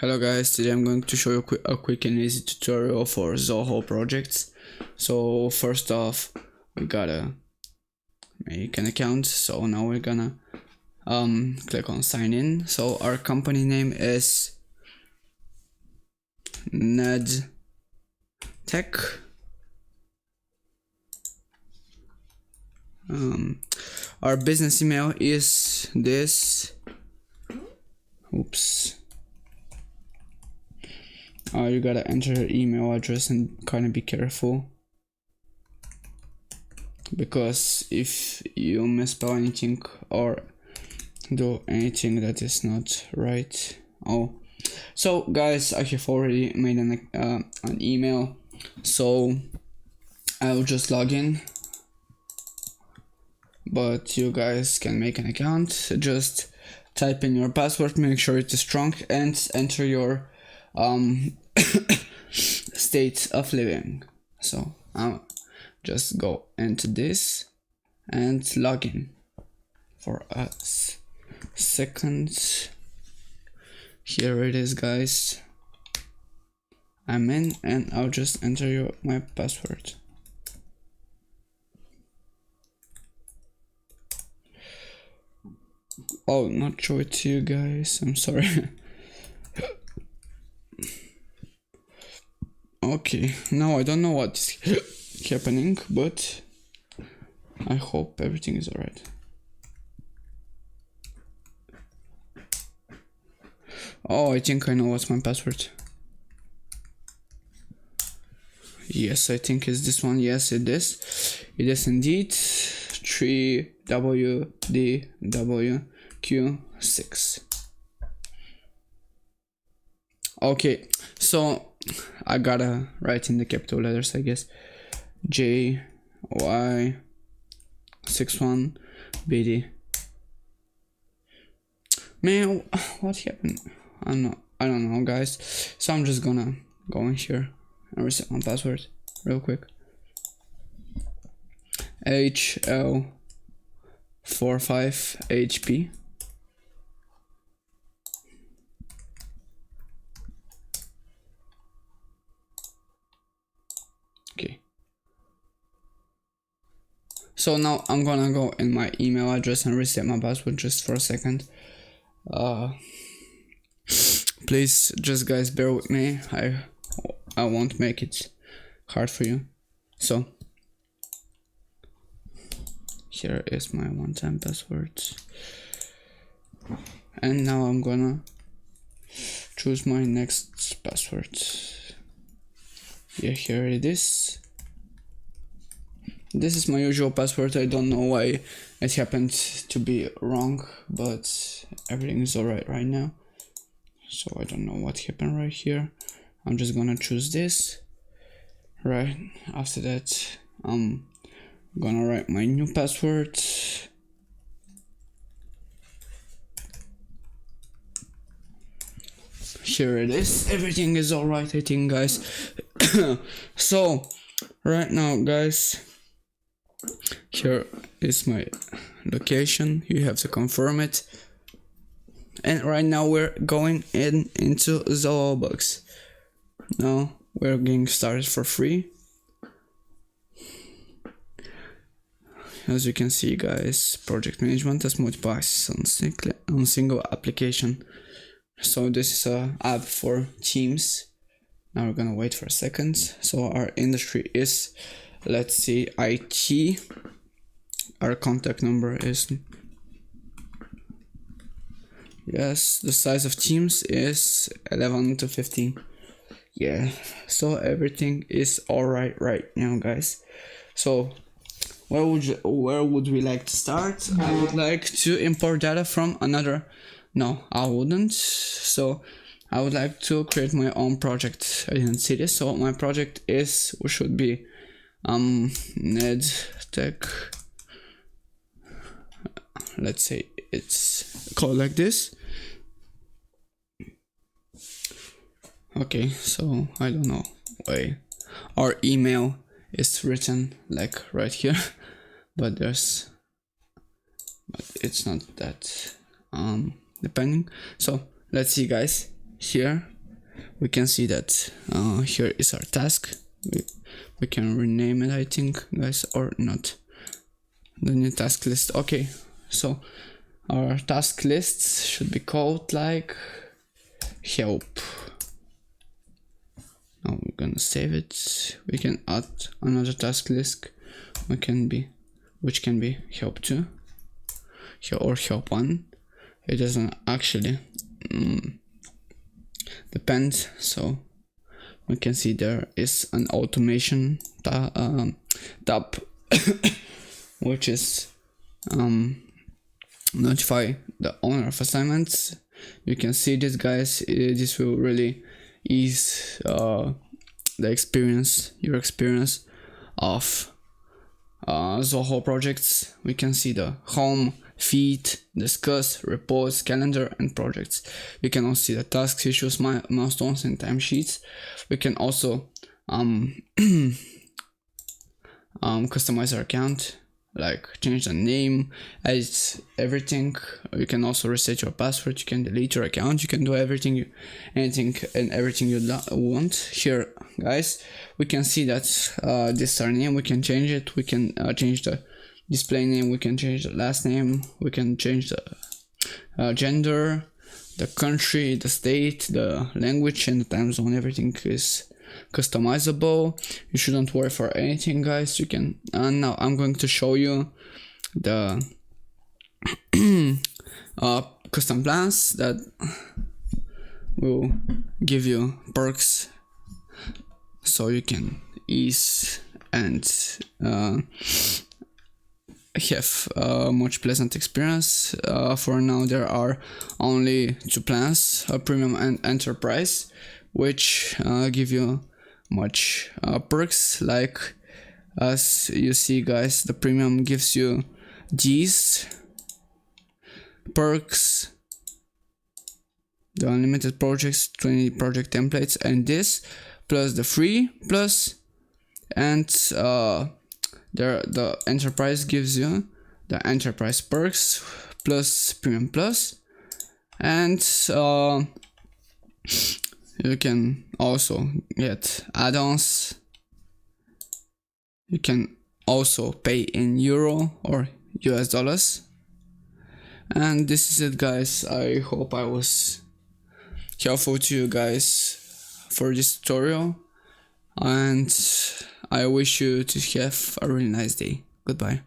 Hello guys, today I'm going to show you a quick and easy tutorial for Zoho projects. So first off, we gotta make an account. So now we're gonna click on sign in. So our company name is Ned Tech. Our business email is this. Oops. You gotta enter your email address and kind of be careful, because if you misspell anything or do anything that is not right. So guys, I have already made an email, so I'll just log in, but you guys can make an account. Just type in your password, make sure it is strong, and enter your state of living. So I'll just go into this and log in for a second. Here it is, guys. I'm in, and I'll just enter my password. Oh, not show it to you guys, I'm sorry. Okay, now I don't know what's happening, but I hope everything is alright. Oh, I think I know what's my password. Yes, I think it's this one. Yes, it is. It is indeed 3WDWQ6. Okay, so I gotta write in the capital letters, I guess. JY61BD. Man, what happened? I don't know, guys. So I'm just gonna go in here and reset my password real quick. HL45HP. Okay. So now I'm gonna go in my email address and reset my password just for a second. Please, just guys, bear with me. I won't make it hard for you. So here is my one-time password, and now I'm gonna choose my next password. Yeah, here it is. This is my usual password. I don't know why it happened to be wrong, but everything is alright right now. So I don't know what happened right here. I'm just gonna choose this. Right after that, I'm gonna write my new password. Here it is. Everything is alright, I think, guys. So right now, guys, here is my location. You have to confirm it. And right now we're going into Zoho Box. Now we're getting started for free. As you can see, guys, project management as multiple access on single application. So this is a app for teams. Now we're gonna wait for a second. So our industry is, let's see, IT. Our contact number is, yes, the size of teams is 11 to 15. Yeah, so everything is alright right now, guys. So where would we like to start? I would like to import data from another. No, I wouldn't. So I would like to create my own project. I didn't see this. So my project should be Ned Tech. Let's say it's called like this. Okay, so I don't know why our email is written like right here, but it's not that depending. So let's see, guys. Here we can see that here is our task. We can rename it, I think, guys, or not. The new task list. Okay, so our task lists should be called like help. Now we're gonna save it. We can add another task list. Which can be help 2 or help 1. It doesn't actually depend. So we can see there is an automation tab which is notify the owner of assignments. You can see this, guys. This will really ease your experience of Zoho projects. We can see the home, feed, discuss, reports, calendar, and projects. We can also see the tasks, issues, milestones, and timesheets. We can also customize our account, like change the name, edit everything. You can also reset your password. You can delete your account. You can do anything and everything you want. Here, guys, we can see that this is our name. We can change it. We can change the display name. We can change the last name. We can change the gender, the country, the state, the language, and the time zone. Everything is customizable. You shouldn't worry for anything, guys. You can now I'm going to show you the custom plans that will give you perks so you can ease and have a much pleasant experience. For now there are only 2 plans, premium and enterprise, which give you much perks. Like as you see, guys, the premium gives you these perks, the unlimited projects, 20 project templates, and this plus the free plus, and the enterprise gives you the enterprise perks plus premium plus, and you can also get add-ons. You can also pay in euro or US dollars. And this is it, guys. I hope I was helpful to you guys for this tutorial, and I wish you to have a really nice day. Goodbye.